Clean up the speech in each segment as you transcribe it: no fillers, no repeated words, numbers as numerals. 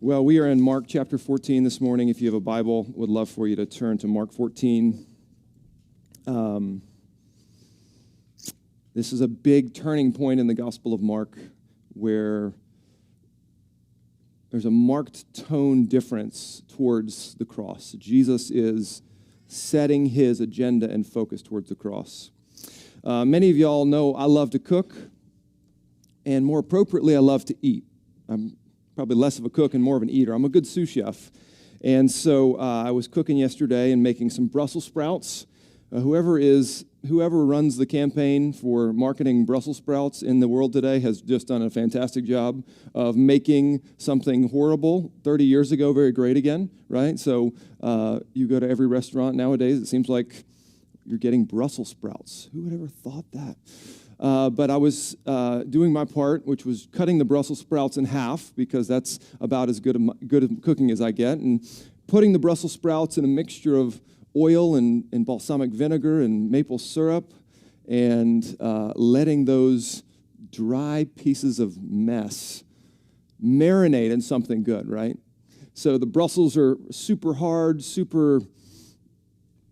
Well, we are in Mark chapter 14 this morning. If you have a Bible, would love for you to turn to Mark 14. This is a big turning point in the Gospel of Mark where there's a marked tone difference towards the cross. Jesus is setting his agenda and focus towards the cross. Many of y'all know I love to cook, and more appropriately, I love to eat. I'm probably less of a cook and more of an eater. I'm a good sous chef. And so I was cooking yesterday and making some Brussels sprouts. Whoever runs the campaign for marketing Brussels sprouts in the world today has just done a fantastic job of making something horrible 30 years ago very great again, right? So you go to every restaurant nowadays, it seems like you're getting Brussels sprouts. Who would ever thought that? But I was doing my part, which was cutting the Brussels sprouts in half, because that's about as good of cooking as I get, and putting the Brussels sprouts in a mixture of oil and balsamic vinegar and maple syrup, and letting those dry pieces of mess marinate in something good, right? So the Brussels are super hard, super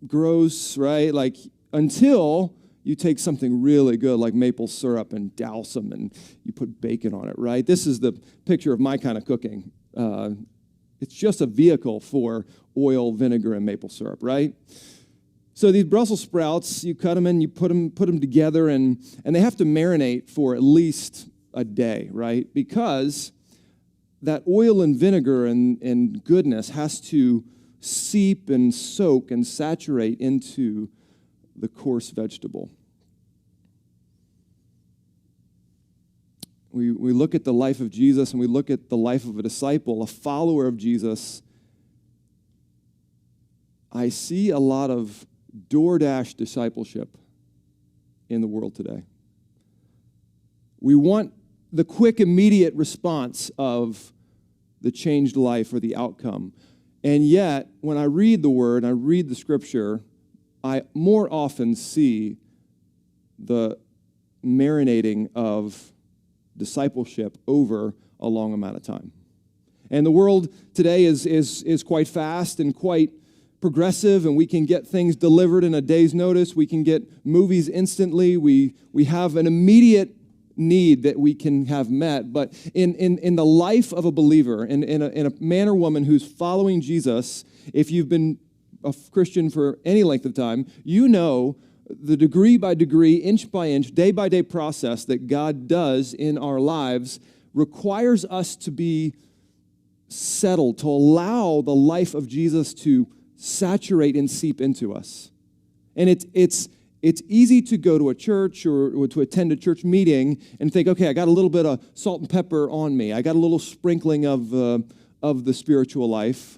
gross, right? Like, until you take something really good like maple syrup and douse them, and you put bacon on it, right? This is the picture of my kind of cooking. It's just a vehicle for oil, vinegar, and maple syrup, right? So these Brussels sprouts, you cut them and you put them together, and they have to marinate for at least a day, right? Because that oil and vinegar and goodness has to seep and soak and saturate into the coarse vegetable. We look at the life of Jesus, and we look at the life of a disciple, a follower of Jesus. I see a lot of DoorDash discipleship in the world today. We want the quick, immediate response of the changed life or the outcome. And yet, when I read the Word, I read the Scripture, I more often see the marinating of discipleship over a long amount of time. And the world today is quite fast and quite progressive, and we can get things delivered in a day's notice. We can get movies instantly. We have an immediate need that we can have met. But in the life of a believer, in a man or woman who's following Jesus, if you've been a Christian for any length of time, you know the degree by degree, inch by inch, day by day process that God does in our lives requires us to be settled, to allow the life of Jesus to saturate and seep into us. And it's easy to go to a church or to attend a church meeting and think, okay, I got a little bit of salt and pepper on me. I got a little sprinkling of the spiritual life.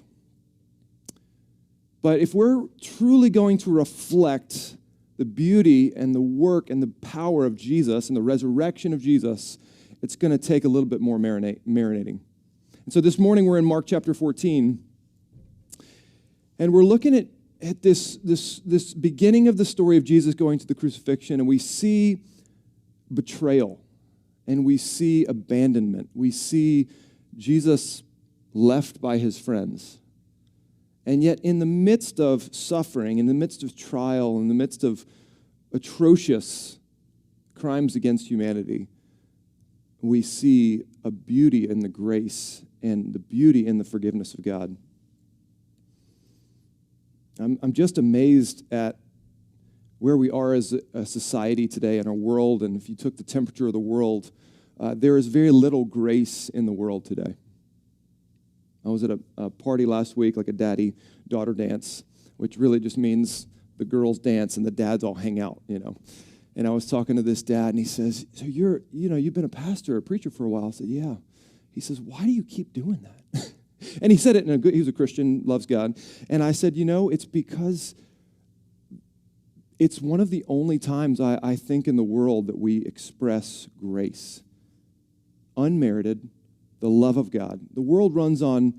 But if we're truly going to reflect the beauty and the work and the power of Jesus and the resurrection of Jesus, it's going to take a little bit more marinating. And so this morning we're in Mark chapter 14, and we're looking at this beginning of the story of Jesus going to the crucifixion, and we see betrayal, and we see abandonment. We see Jesus left by his friends. And yet, in the midst of suffering, in the midst of trial, in the midst of atrocious crimes against humanity, we see a beauty in the grace and the beauty in the forgiveness of God. I'm just amazed at where we are as a society today in our world, and if you took the temperature of the world, there is very little grace in the world today. I was at a party last week, like a daddy-daughter dance, which really just means the girls dance and the dads all hang out, you know. And I was talking to this dad, and he says, so you've been a pastor, a preacher for a while. I said, yeah. He says, why do you keep doing that? And he said it he was a Christian, loves God. And I said, it's because it's one of the only times I think in the world that we express grace. Unmerited, the love of God. The world runs on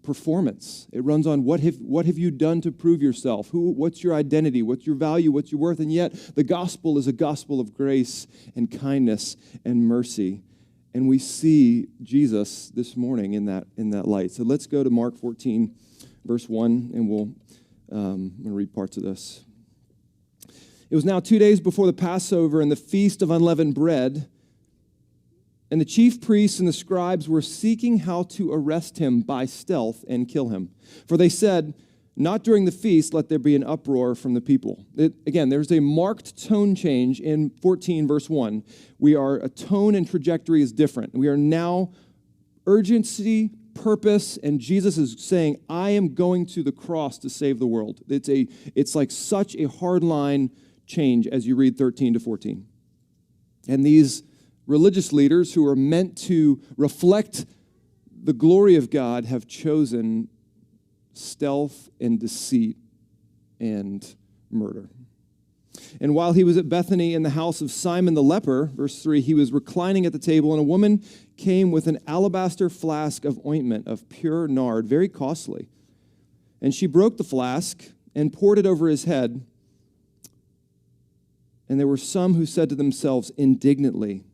performance. It runs on what have you done to prove yourself? What's your identity? What's your value? What's your worth? And yet the gospel is a gospel of grace and kindness and mercy. And we see Jesus this morning in that light. So let's go to Mark 14, verse 1, and I'm going to read parts of this. It was now 2 days before the Passover and the Feast of Unleavened Bread, and the chief priests and the scribes were seeking how to arrest him by stealth and kill him. For they said, "Not during the feast let there be an uproar from the people." Again, there's a marked tone change in 14, verse 1. A tone and trajectory is different. We are now urgency, purpose, and Jesus is saying, I am going to the cross to save the world. It's like such a hard line change as you read 13 to 14. And these religious leaders who are meant to reflect the glory of God have chosen stealth and deceit and murder. And while he was at Bethany in the house of Simon the leper, verse 3, he was reclining at the table, and a woman came with an alabaster flask of ointment of pure nard, very costly. And she broke the flask and poured it over his head. And there were some who said to themselves indignantly,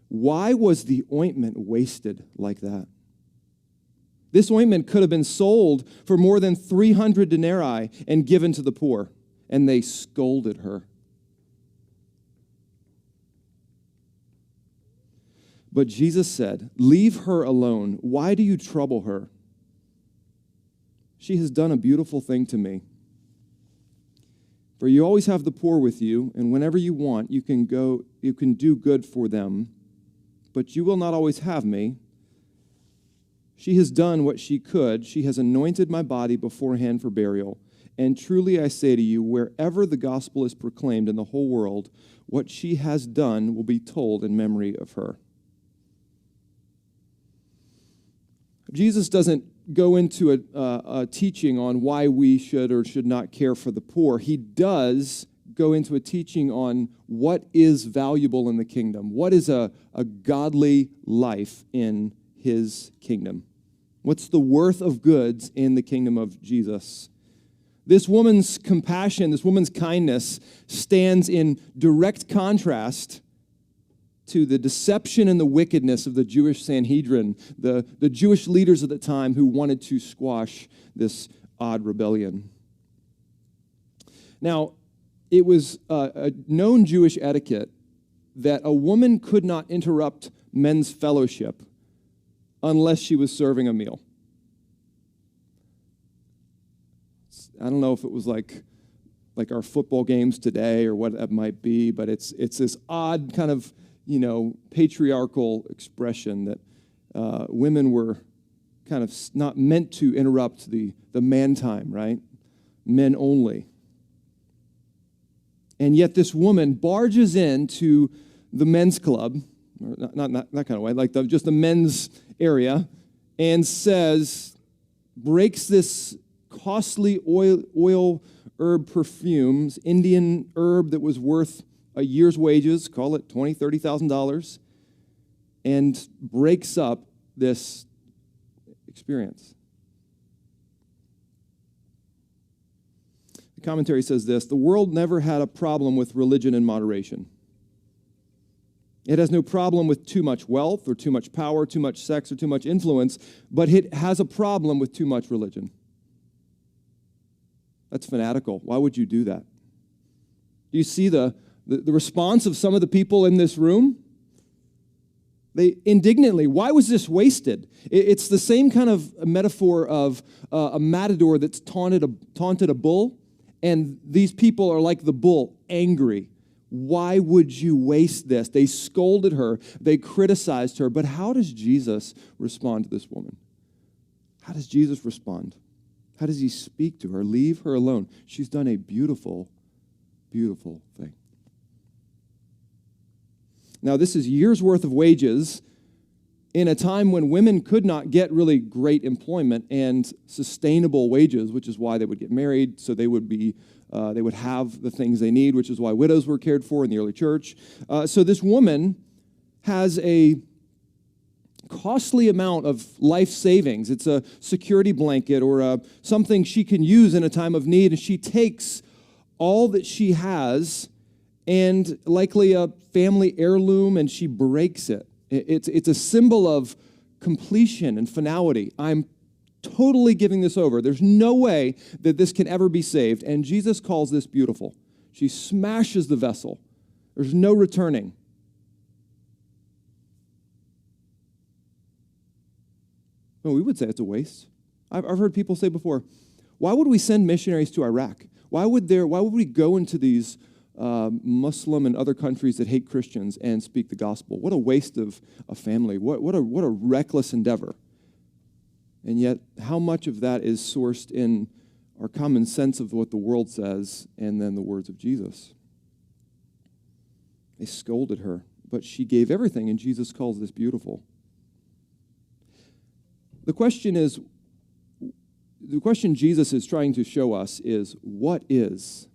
"Why was the ointment wasted like that? This ointment could have been sold for more than 300 denarii and given to the poor." And they scolded her. But Jesus said, "Leave her alone. Why do you trouble her? She has done a beautiful thing to me. For you always have the poor with you, and whenever you want, you can do good for them, but you will not always have me. She has done what she could. She has anointed my body beforehand for burial. And truly I say to you, wherever the gospel is proclaimed in the whole world, what she has done will be told in memory of her." Jesus doesn't go into a teaching on why we should or should not care for the poor. He does go into a teaching on what is valuable in the kingdom. What is a godly life in his kingdom? What's the worth of goods in the kingdom of Jesus? This woman's compassion, this woman's kindness stands in direct contrast to the deception and the wickedness of the Jewish Sanhedrin, the Jewish leaders at the time who wanted to squash this odd rebellion. Now, it was a known Jewish etiquette that a woman could not interrupt men's fellowship unless she was serving a meal. I don't know if it was like our football games today or what that might be, but it's this odd kind of, patriarchal expression that women were kind of not meant to interrupt the man time, right? Men only. And yet this woman barges into the men's club, or not that kind of way, like just the men's area, and breaks this costly oil herb perfumes, Indian herb that was worth a year's wages, call it $20,000, $30,000, and breaks up this experience. The commentary says this: the world never had a problem with religion in moderation. It has no problem with too much wealth or too much power, too much sex or too much influence, but it has a problem with too much religion. That's fanatical. Why would you do that? Do you see the response of some of the people in this room? They indignantly, why was this wasted? It's the same kind of metaphor of a matador that's taunted a bull, and these people are like the bull, angry. Why would you waste this? They scolded her. They criticized her. But how does Jesus respond to this woman? How does Jesus respond? How does he speak to her? Leave her alone. She's done a beautiful, beautiful thing. Now, this is years' worth of wages in a time when women could not get really great employment and sustainable wages, which is why they would get married, so they would have the things they need, which is why widows were cared for in the early church. So this woman has a costly amount of life savings. It's a security blanket or something she can use in a time of need, and she takes all that she has and likely a family heirloom, and she breaks it It's a symbol of completion and finality. I'm totally giving this over. There's no way that this can ever be saved. And Jesus calls this beautiful. She smashes the vessel. There's no returning. Well, we would say it's a waste. I've heard people say before, why would we send missionaries to Iraq? Why would we go into these Muslim and other countries that hate Christians and speak the gospel? What a waste of a family. What a reckless endeavor. And yet, how much of that is sourced in our common sense of what the world says and then the words of Jesus? They scolded her, but she gave everything, and Jesus calls this beautiful. The question Jesus is trying to show us is, what is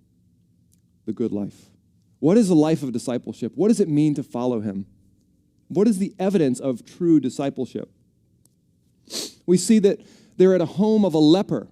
the good life? What is a life of discipleship? What does it mean to follow him? What is the evidence of true discipleship? We see that they're at a home of a leper.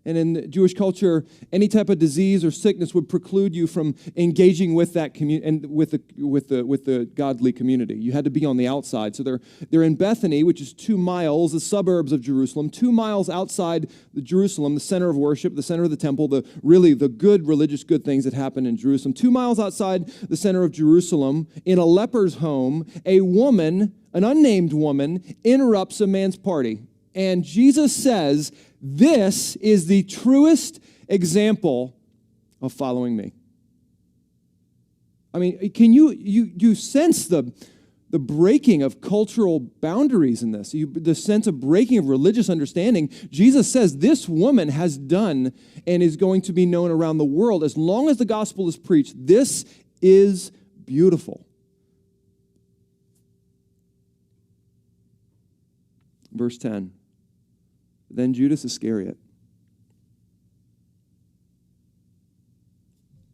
And in Jewish culture, any type of disease or sickness would preclude you from engaging with that community and with the godly community. You had to be on the outside. So they're in Bethany, which is 2 miles, the suburbs of Jerusalem, 2 miles outside Jerusalem, the center of worship, the center of the temple, the good religious good things that happen in Jerusalem. 2 miles outside the center of Jerusalem, in a leper's home, a woman, an unnamed woman, interrupts a man's party. And Jesus says, this is the truest example of following me. I mean, can you sense the breaking of cultural boundaries in this, the sense of breaking of religious understanding? Jesus says this woman has done and is going to be known around the world as long as the gospel is preached. This is beautiful. Verse 10. Then Judas Iscariot.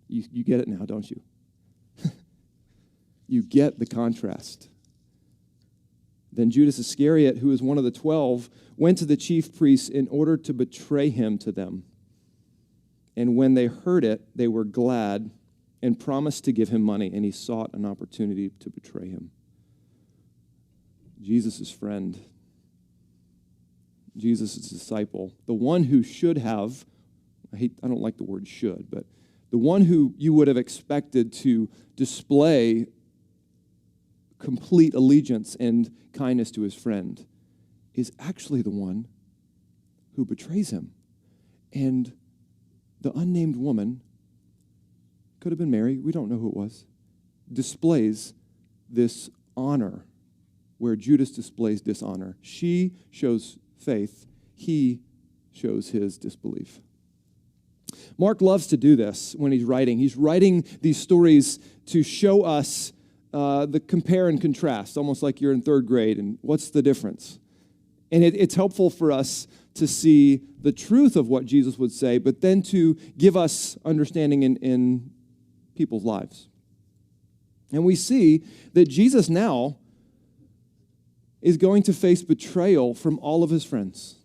You get it now, don't you? You get the contrast. Then Judas Iscariot, who was one of the 12, went to the chief priests in order to betray him to them. And when they heard it, they were glad and promised to give him money, and he sought an opportunity to betray him. Jesus' friend, Jesus' disciple, the one who should have, I don't like the word should, but the one who you would have expected to display complete allegiance and kindness to his friend is actually the one who betrays him. And the unnamed woman, could have been Mary, we don't know who it was, displays this honor where Judas displays dishonor. She shows faith, he shows his disbelief. Mark loves to do this when he's writing. He's writing these stories to show us the compare and contrast, almost like you're in 3rd grade, and what's the difference? And it's helpful for us to see the truth of what Jesus would say, but then to give us understanding in people's lives. And we see that Jesus now is going to face betrayal from all of his friends.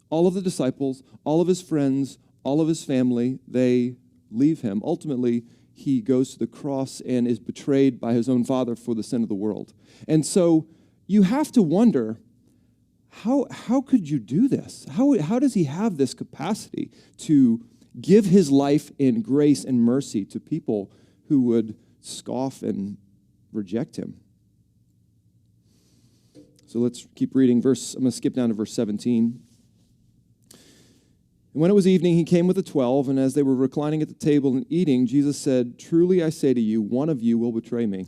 All of the disciples, all of his friends, all of his family, they leave him. Ultimately, he goes to the cross and is betrayed by his own Father for the sin of the world. And so you have to wonder, how could you do this? How does he have this capacity to give his life in grace and mercy to people who would scoff and reject him? So let's keep reading. I'm going to skip down to verse 17. And when it was evening, he came with the 12, and as they were reclining at the table and eating, Jesus said, "Truly I say to you, one of you will betray me,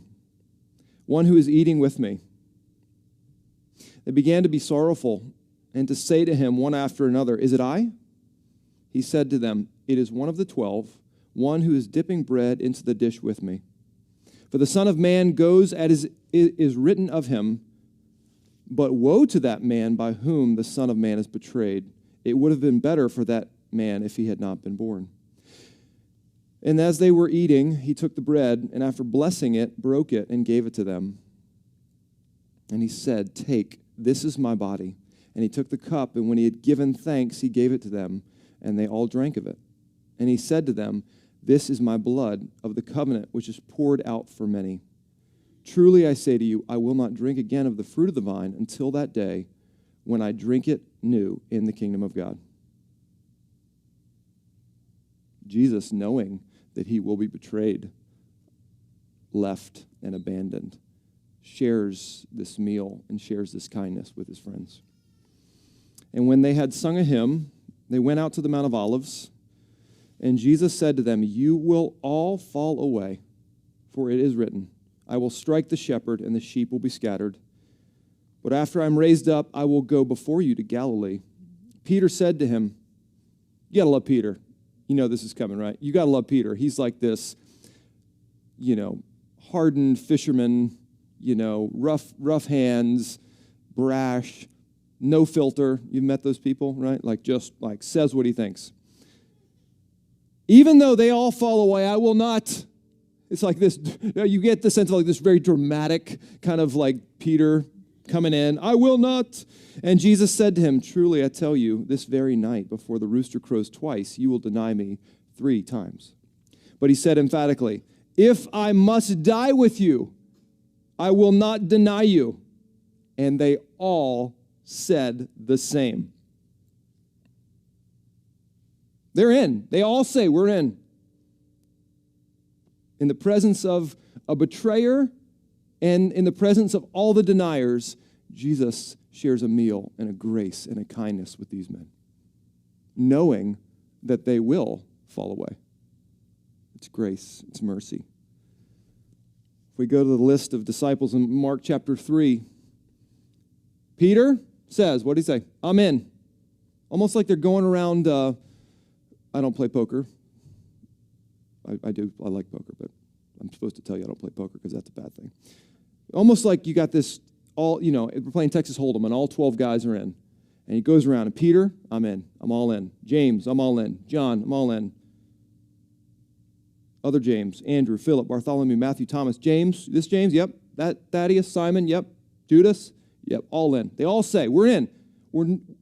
one who is eating with me." They began to be sorrowful and to say to him one after another, "Is it I?" He said to them, "It is one of the 12, one who is dipping bread into the dish with me. For the Son of Man goes as is written of him, but woe to that man by whom the Son of Man is betrayed. It would have been better for that man if he had not been born." And as they were eating, he took the bread, and after blessing it, broke it and gave it to them. And he said, "Take, this is my body." And he took the cup, and when he had given thanks, he gave it to them, and they all drank of it. And he said to them, "This is my blood of the covenant, which is poured out for many. Truly I say to you, I will not drink again of the fruit of the vine until that day when I drink it new in the kingdom of God. Jesus, knowing that he will be betrayed, left, and abandoned, shares this meal and shares this kindness with his friends. And when they had sung a hymn, they went out to the Mount of Olives, and Jesus said to them, you will all fall away, for it is written, I will strike the shepherd, and the sheep will be scattered. But after I'm raised up, I will go before you to Galilee. Peter said to him, you got to love Peter. You know this is coming, right? You got to love Peter. He's like this, hardened fisherman, rough hands, brash, no filter. You've met those people, right? Just says what he thinks. Even though they all fall away, I will not. It's like this, you get the sense of this very dramatic kind of Peter coming in. I will not. And Jesus said to him, truly I tell you, this very night before the rooster crows twice, you will deny me 3 times. But he said emphatically, if I must die with you, I will not deny you. And they all said the same. They're in. They all say, we're in. In the presence of a betrayer and in the presence of all the deniers, Jesus shares a meal and a grace and a kindness with these men, knowing that they will fall away. It's grace. It's mercy. If we go to the list of disciples in Mark chapter 3, Peter says, what did he say? I'm in. Almost like they're going around, I don't play poker. I do. I like poker, but I'm supposed to tell you I don't play poker because that's a bad thing. Almost like you got this we're playing Texas Hold'em and all 12 guys are in. And he goes around and Peter, I'm in. I'm all in. James, I'm all in. John, I'm all in. Other James, Andrew, Philip, Bartholomew, Matthew, Thomas, James, this James, yep. That Thaddeus, Simon, yep. Judas, yep. All in. They all say, we're in.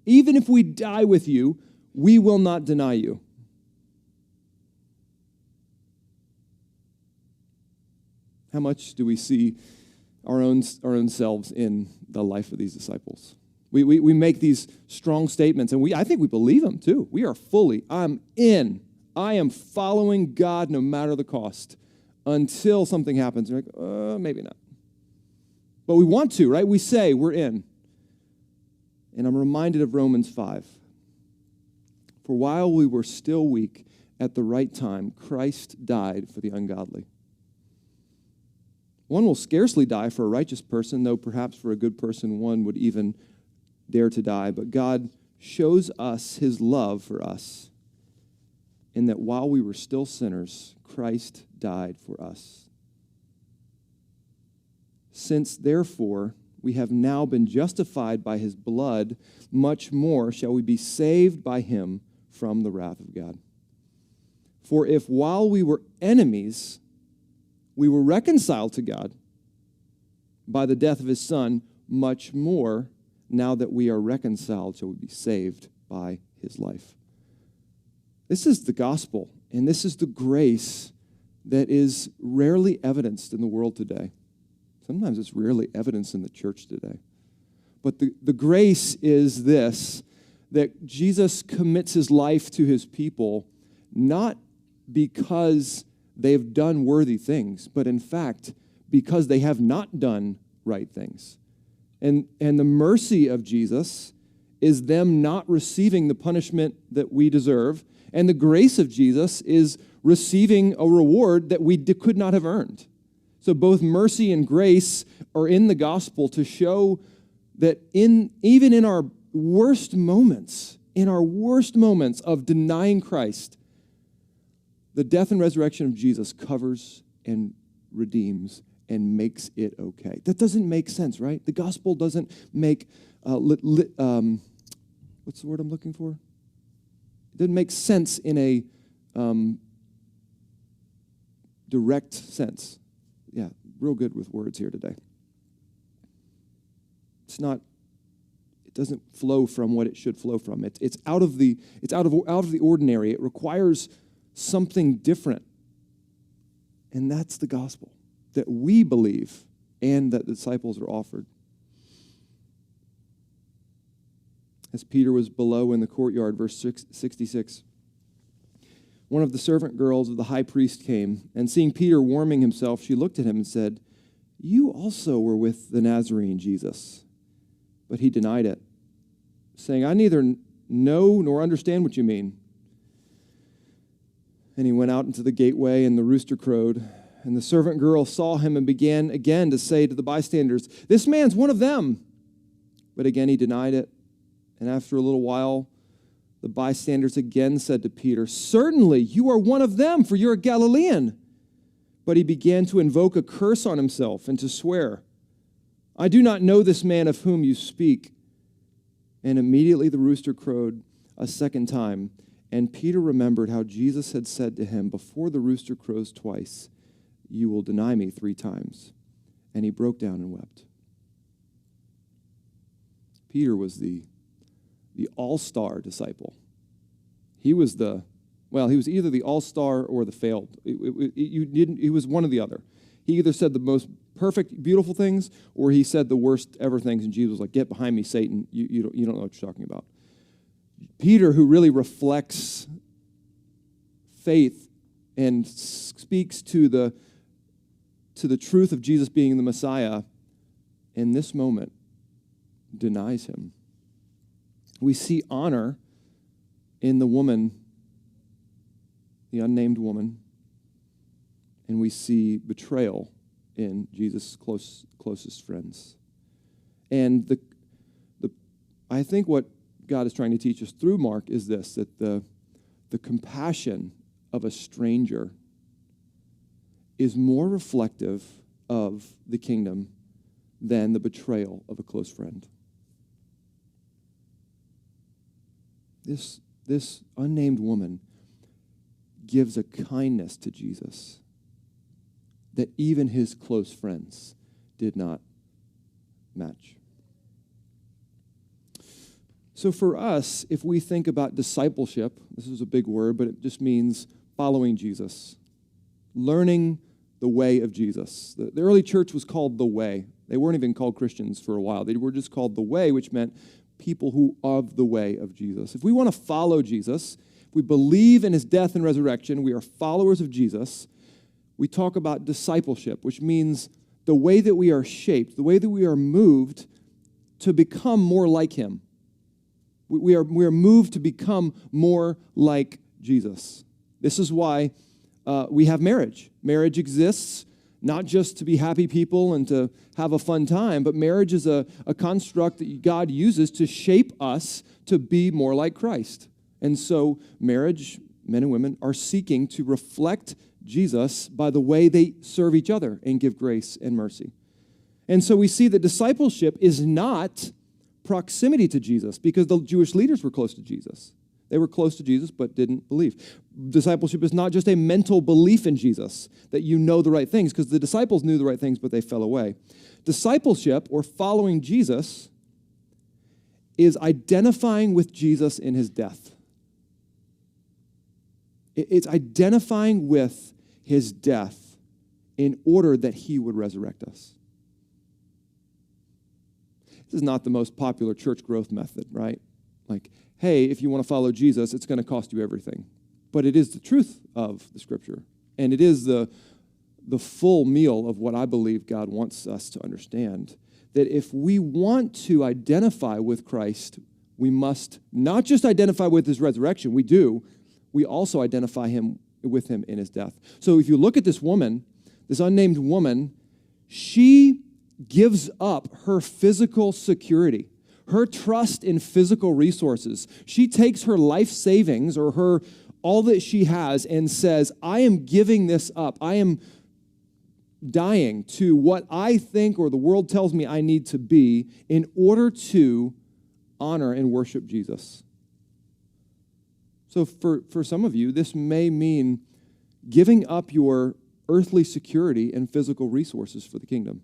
Even if we die with you, we will not deny you. How much do we see our own selves in the life of these disciples? We make these strong statements, and I think we believe them too. We are fully, I'm in. I am following God no matter the cost until something happens. We're like, maybe not. But we want to, right? We say we're in. And I'm reminded of Romans 5. For while we were still weak, at the right time, Christ died for the ungodly. One will scarcely die for a righteous person, though perhaps for a good person one would even dare to die. But God shows us his love for us in that while we were still sinners, Christ died for us. Since, therefore, we have now been justified by his blood, much more shall we be saved by him from the wrath of God. For if while we were enemies, we were reconciled to God by the death of his Son, much more, now that we are reconciled, shall we be saved by his life. This is the gospel, and this is the grace that is rarely evidenced in the world today. Sometimes it's rarely evidenced in the church today. But the grace is this, that Jesus commits his life to his people, not because they've done worthy things, but in fact, because they have not done right things. And the mercy of Jesus is them not receiving the punishment that we deserve, and the grace of Jesus is receiving a reward that we could not have earned. So both mercy and grace are in the gospel to show that even in our worst moments of denying Christ, the death and resurrection of Jesus covers and redeems and makes it okay. That doesn't make sense, right? The gospel doesn't make, what's the word I'm looking for? It doesn't make sense in a direct sense. Yeah, real good with words here today. It doesn't flow from what it should flow from. It's out of the ordinary. It requires something different. And that's the gospel, that we believe and that the disciples are offered. As Peter was below in the courtyard, verse 66, one of the servant girls of the high priest came, and seeing Peter warming himself, she looked at him and said, "You also were with the Nazarene Jesus." But he denied it, saying, "I neither know nor understand what you mean." And he went out into the gateway, and the rooster crowed. And the servant girl saw him and began again to say to the bystanders, "This man's one of them." But again he denied it. And after a little while, the bystanders again said to Peter, "Certainly you are one of them, for you're a Galilean." But he began to invoke a curse on himself and to swear, "I do not know this man of whom you speak." And immediately the rooster crowed a second time. And Peter remembered how Jesus had said to him, "Before the rooster crows twice, you will deny me 3 times." And he broke down and wept. Peter was the all-star disciple. He was he was either the all-star or the failed. He was one or the other. He either said the most perfect, beautiful things, or he said the worst ever things, and Jesus was like, "Get behind me, Satan. You don't know what you're talking about." Peter, who really reflects faith and speaks to the truth of Jesus being the Messiah, in this moment denies him. We see honor in the woman, the unnamed woman, and we see betrayal in Jesus' closest friends. And I think what God is trying to teach us through Mark is this, that the compassion of a stranger is more reflective of the kingdom than the betrayal of a close friend. This unnamed woman gives a kindness to Jesus that even his close friends did not match. So for us, if we think about discipleship, this is a big word, but it just means following Jesus, learning the way of Jesus. The early church was called the Way. They weren't even called Christians for a while. They were just called the Way, which meant people who of the way of Jesus. If we want to follow Jesus, if we believe in his death and resurrection, we are followers of Jesus. We talk about discipleship, which means the way that we are shaped, the way that we are moved to become more like him. We are moved to become more like Jesus. This is why we have marriage. Marriage exists not just to be happy people and to have a fun time, but marriage is a construct that God uses to shape us to be more like Christ. And so marriage, men and women, are seeking to reflect Jesus by the way they serve each other and give grace and mercy. And so we see that discipleship is not proximity to Jesus, because the Jewish leaders were close to Jesus. They were close to Jesus but didn't believe. Discipleship is not just a mental belief in Jesus, that you know the right things, because the disciples knew the right things, but they fell away. Discipleship, or following Jesus, is identifying with Jesus in his death. It's identifying with his death in order that he would resurrect us. This is not the most popular church growth method, right? Like, hey, if you want to follow Jesus, it's going to cost you everything. But it is the truth of the Scripture. And it is the full meal of what I believe God wants us to understand. That if we want to identify with Christ, we must not just identify with his resurrection. We do. We also identify with him in his death. So if you look at this woman, this unnamed woman, she gives up her physical security, her trust in physical resources. She takes her life savings or all that she has and says, I am giving this up. I am dying to what I think or the world tells me I need to be in order to honor and worship Jesus. So for some of you, this may mean giving up your earthly security and physical resources for the kingdom.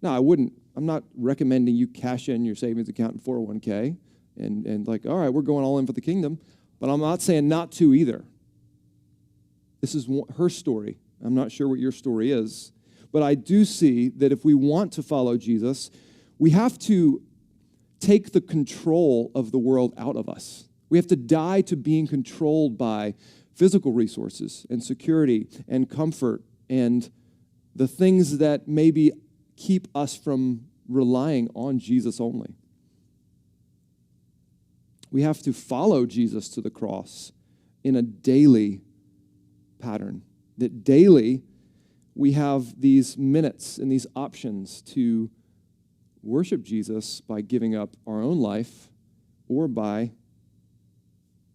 Now, I'm not recommending you cash in your savings account and 401k and like, all right, we're going all in for the kingdom. But I'm not saying not to either. This is her story. I'm not sure what your story is. but I do see that if we want to follow Jesus, we have to take the control of the world out of us. We have to die to being controlled by physical resources and security and comfort and the things that maybe keep us from relying on Jesus only. We have to follow Jesus to the cross in a daily pattern. That daily we have these minutes and these options to worship Jesus by giving up our own life or by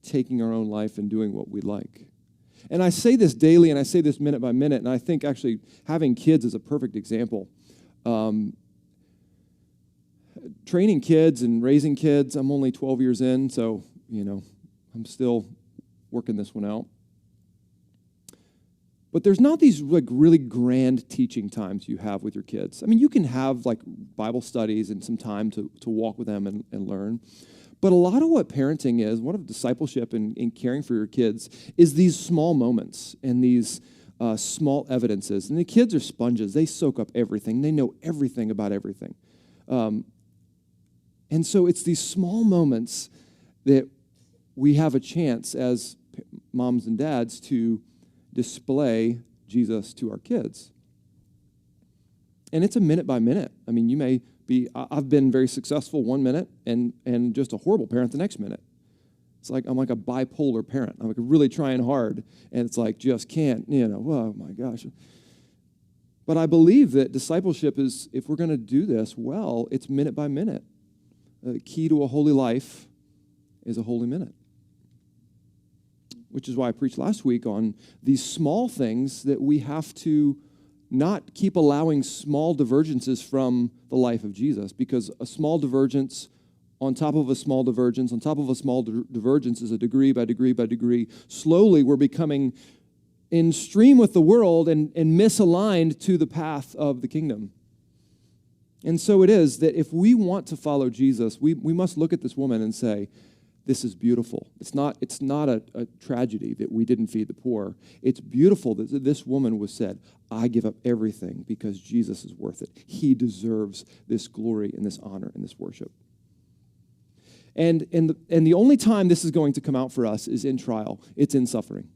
taking our own life and doing what we like. And I say this daily and I say this minute by minute, and I think actually having kids is a perfect example. Training kids and raising kids, I'm only 12 years in, so, I'm still working this one out. But there's not these really grand teaching times you have with your kids. I mean, you can have Bible studies and some time to walk with them and learn. But a lot of what parenting is, what of discipleship and caring for your kids, is these small moments and these small evidences. And the kids are sponges. They soak up everything. They know everything about everything. And so it's these small moments that we have a chance as moms and dads to display Jesus to our kids. And it's a minute by minute. I mean, you may be, I've been very successful 1 minute and just a horrible parent the next minute. It's like I'm like a bipolar parent. I'm really trying hard, and it's just can't, oh my gosh. But I believe that discipleship is, if we're going to do this well, it's minute by minute. The key to a holy life is a holy minute. Which is why I preached last week on these small things that we have to not keep allowing small divergences from the life of Jesus, because a small divergence on top of a small divergence on top of a small divergence is a degree by degree by degree. Slowly, we're becoming in stream with the world and misaligned to the path of the kingdom. And so it is that if we want to follow Jesus, we must look at this woman and say, this is beautiful. It's not a tragedy that we didn't feed the poor. It's beautiful that this woman was said, I give up everything because Jesus is worth it. He deserves this glory and this honor and this worship. And the only time this is going to come out for us is in trial. It's in suffering.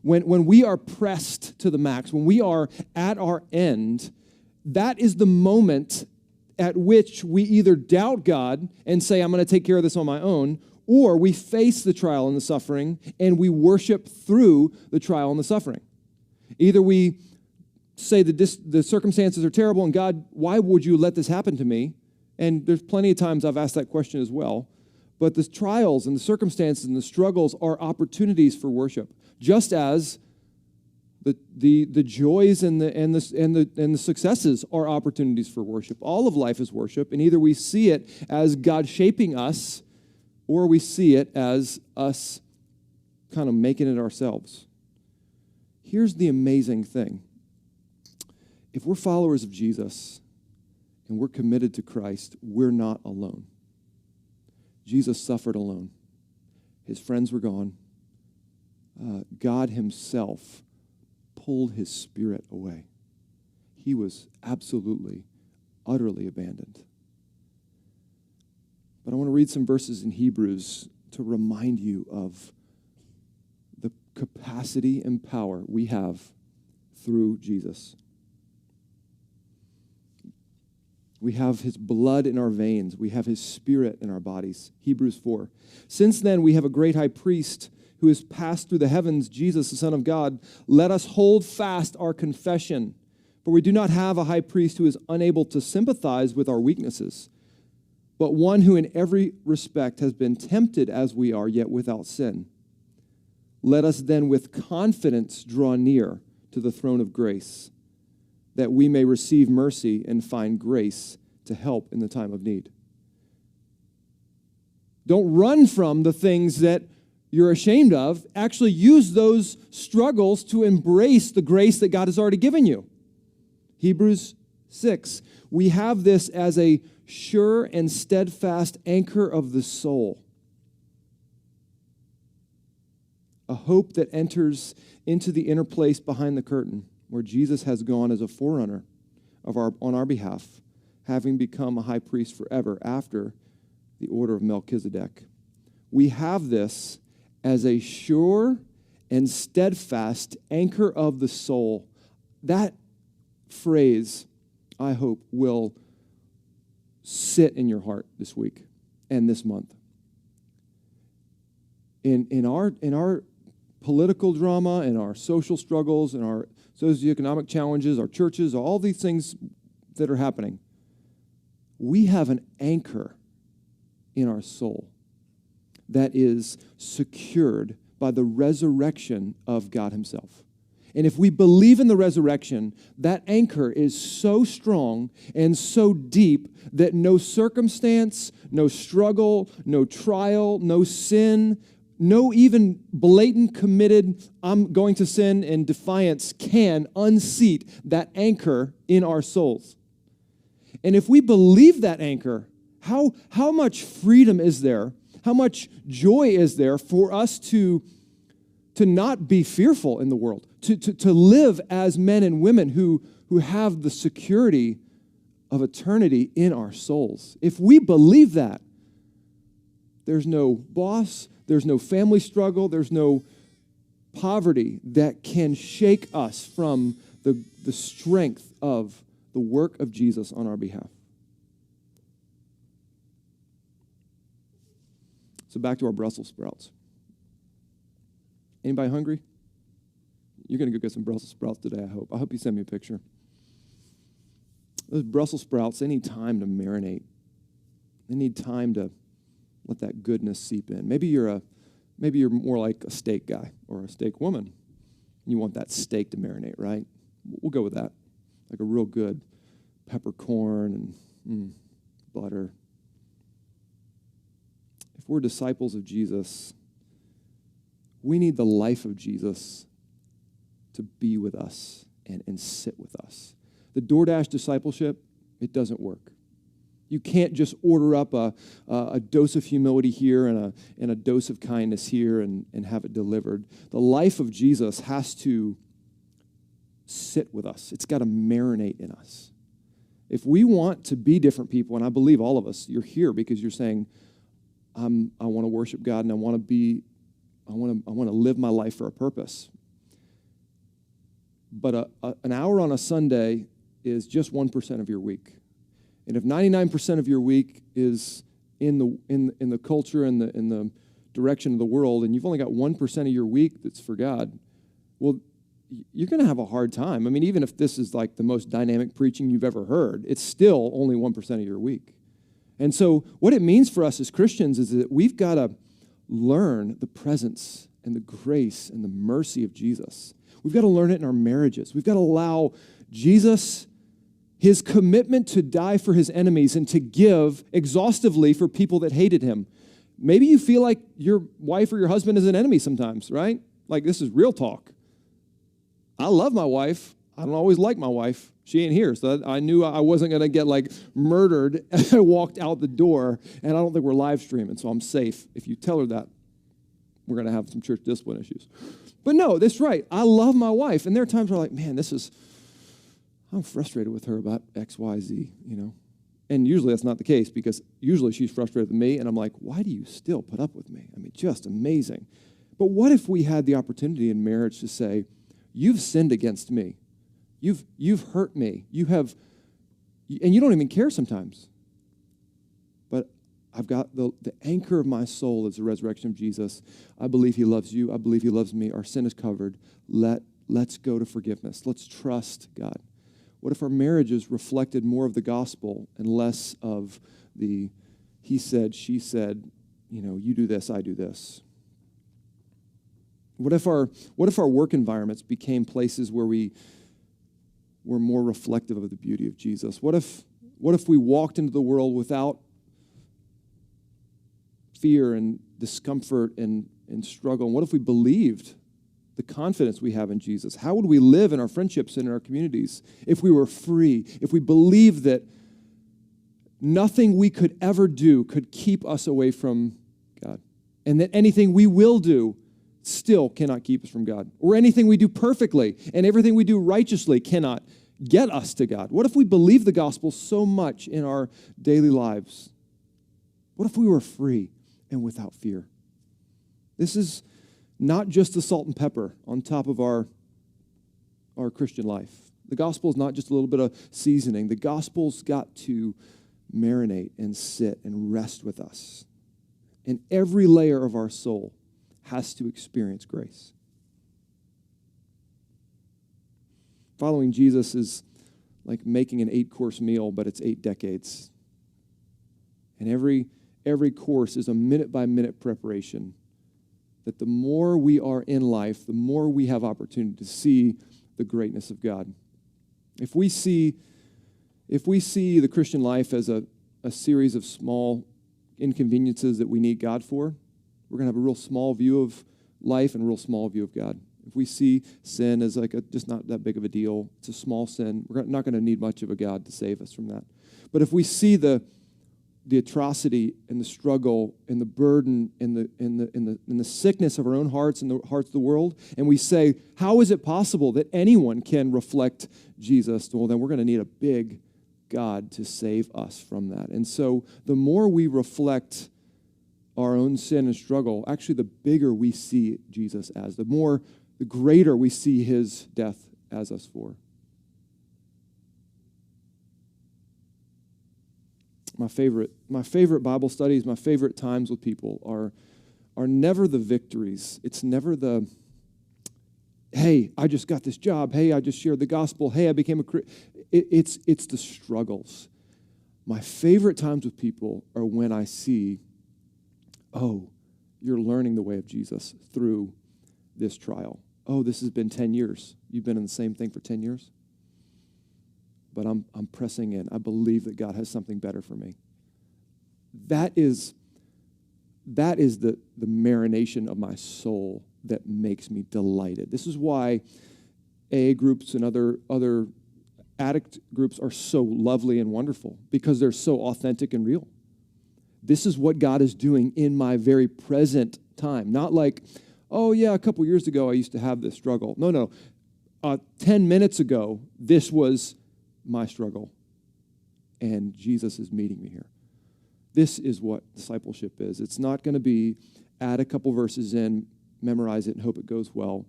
When we are pressed to the max, when we are at our end, that is the moment at which we either doubt God and say, I'm going to take care of this on my own, or we face the trial and the suffering and we worship through the trial and the suffering. Either we say that the circumstances are terrible and God, why would you let this happen to me? And there's plenty of times I've asked that question as well. But the trials and the circumstances and the struggles are opportunities for worship, just as the joys and the successes are opportunities for worship. All of life is worship, and either we see it as God shaping us, or we see it as us kind of making it ourselves. Here's the amazing thing. If we're followers of Jesus and we're committed to Christ, we're not alone. Jesus suffered alone. His friends were gone. God himself pulled his spirit away. He was absolutely, utterly abandoned. But I want to read some verses in Hebrews to remind you of the capacity and power we have through Jesus. We have his blood in our veins. We have his spirit in our bodies. Hebrews 4. Since then, we have a great high priest who has passed through the heavens, Jesus, the Son of God. Let us hold fast our confession. For we do not have a high priest who is unable to sympathize with our weaknesses, but one who in every respect has been tempted as we are, yet without sin. Let us then with confidence draw near to the throne of grace, that we may receive mercy and find grace to help in the time of need. Don't run from the things that you're ashamed of. Actually use those struggles to embrace the grace that God has already given you. Hebrews 6. We have this as a sure and steadfast anchor of the soul. A hope that enters into the inner place behind the curtain, where Jesus has gone as a forerunner on our behalf, having become a high priest forever after the order of Melchizedek. We have this as a sure and steadfast anchor of the soul. That phrase, I hope, will sit in your heart this week and this month. In our political drama, in our social struggles, in our socioeconomic challenges, our churches, all these things that are happening, we have an anchor in our soul that is secured by the resurrection of God himself. And if we believe in the resurrection, that anchor is so strong and so deep that no circumstance, no struggle, no trial, no sin, no even blatant committed, I'm going to sin in defiance can unseat that anchor in our souls. And if we believe that anchor, how much freedom is there? How much joy is there for us to not be fearful in the world, to live as men and women who have the security of eternity in our souls? If we believe that, there's no boss, there's no family struggle, there's no poverty that can shake us from the strength of the work of Jesus on our behalf. So back to our Brussels sprouts. Anybody hungry? You're going to go get some Brussels sprouts today, I hope. I hope you send me a picture. Those Brussels sprouts, they need time to marinate. They need time to let that goodness seep in. Maybe you're more like a steak guy or a steak woman. You want that steak to marinate, right? We'll go with that. Like a real good peppercorn and butter. If we're disciples of Jesus, we need the life of Jesus to be with us and sit with us. The DoorDash discipleship, it doesn't work. You can't just order up a dose of humility here and a dose of kindness here and have it delivered. The life of Jesus has to sit with us. It's got to marinate in us. If we want to be different people, and I believe all of us, you're here because you're saying, I want to worship God and I want to live my life for a purpose. But an hour on a Sunday is just 1% of your week. And if 99% of your week is in the culture and in the direction of the world, and you've only got 1% of your week that's for God, well, you're going to have a hard time. I mean, even if this is like the most dynamic preaching you've ever heard, it's still only 1% of your week. And so what it means for us as Christians is that we've got to learn the presence and the grace and the mercy of Jesus. We've got to learn it in our marriages. We've got to allow Jesus, his commitment to die for his enemies and to give exhaustively for people that hated him. Maybe you feel like your wife or your husband is an enemy sometimes, right? Like, this is real talk. I love my wife. I don't always like my wife. She ain't here, so I knew I wasn't going to get, like, murdered as I walked out the door, and I don't think we're live streaming, so I'm safe. If you tell her that, we're going to have some church discipline issues. But no, that's right. I love my wife, and there are times where I'm like, man, I'm frustrated with her about X, Y, Z, you know. And usually that's not the case because usually she's frustrated with me, and I'm like, why do you still put up with me? I mean, just amazing. But what if we had the opportunity in marriage to say, you've sinned against me. You've hurt me. And you don't even care sometimes. But I've got the anchor of my soul is the resurrection of Jesus. I believe he loves you. I believe he loves me. Our sin is covered. Let's go to forgiveness. Let's trust God. What if our marriages reflected more of the gospel and less of the he said, she said, you know, you do this, I do this? What if our work environments became places where we were more reflective of the beauty of Jesus? What if we walked into the world without fear and discomfort and struggle? And what if we believed the confidence we have in Jesus? How would we live in our friendships and in our communities if we were free, if we believed that nothing we could ever do could keep us away from God, and that anything we will do still cannot keep us from God. Or anything we do perfectly and everything we do righteously cannot get us to God. What if we believe the gospel so much in our daily lives? What if we were free and without fear? This is not just the salt and pepper on top of our Christian life. The gospel is not just a little bit of seasoning. The gospel's got to marinate and sit and rest with us. And every layer of our soul has to experience grace. Following Jesus is like making an 8-course meal, but it's 8 decades. And every course is a minute-by-minute preparation that the more we are in life, the more we have opportunity to see the greatness of God. If we see the Christian life as a series of small inconveniences that we need God for, we're going to have a real small view of life and a real small view of God. If we see sin as like just not that big of a deal, it's a small sin, we're not going to need much of a God to save us from that. But if we see the atrocity and the struggle and the burden and the sickness of our own hearts and the hearts of the world, and we say, how is it possible that anyone can reflect Jesus? Well, then we're going to need a big God to save us from that. And so the more we reflect our own sin and struggle, actually the bigger we see Jesus as, the greater we see his death as us for. My favorite Bible studies, my favorite times with people are never the victories. It's never the, hey, I just got this job. Hey, I just shared the gospel. Hey, I became a Christian. It's the struggles. My favorite times with people are when I see, oh, you're learning the way of Jesus through this trial. Oh, this has been 10 years. You've been in the same thing for 10 years? But I'm pressing in. I believe that God has something better for me. That is the marination of my soul that makes me delighted. This is why AA groups and other addict groups are so lovely and wonderful, because they're so authentic and real. This is what God is doing in my very present time. Not like, oh yeah, a couple years ago I used to have this struggle. No. 10 minutes ago, this was my struggle, and Jesus is meeting me here. This is what discipleship is. It's not going to be add a couple verses in, memorize it, and hope it goes well.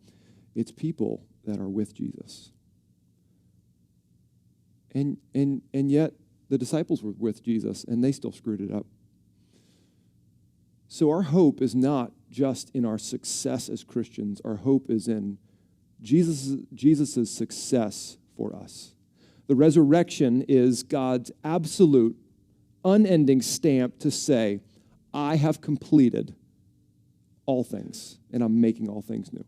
It's people that are with Jesus. And yet the disciples were with Jesus, and they still screwed it up. So our hope is not just in our success as Christians. Our hope is in Jesus' success for us. The resurrection is God's absolute, unending stamp to say, I have completed all things, and I'm making all things new.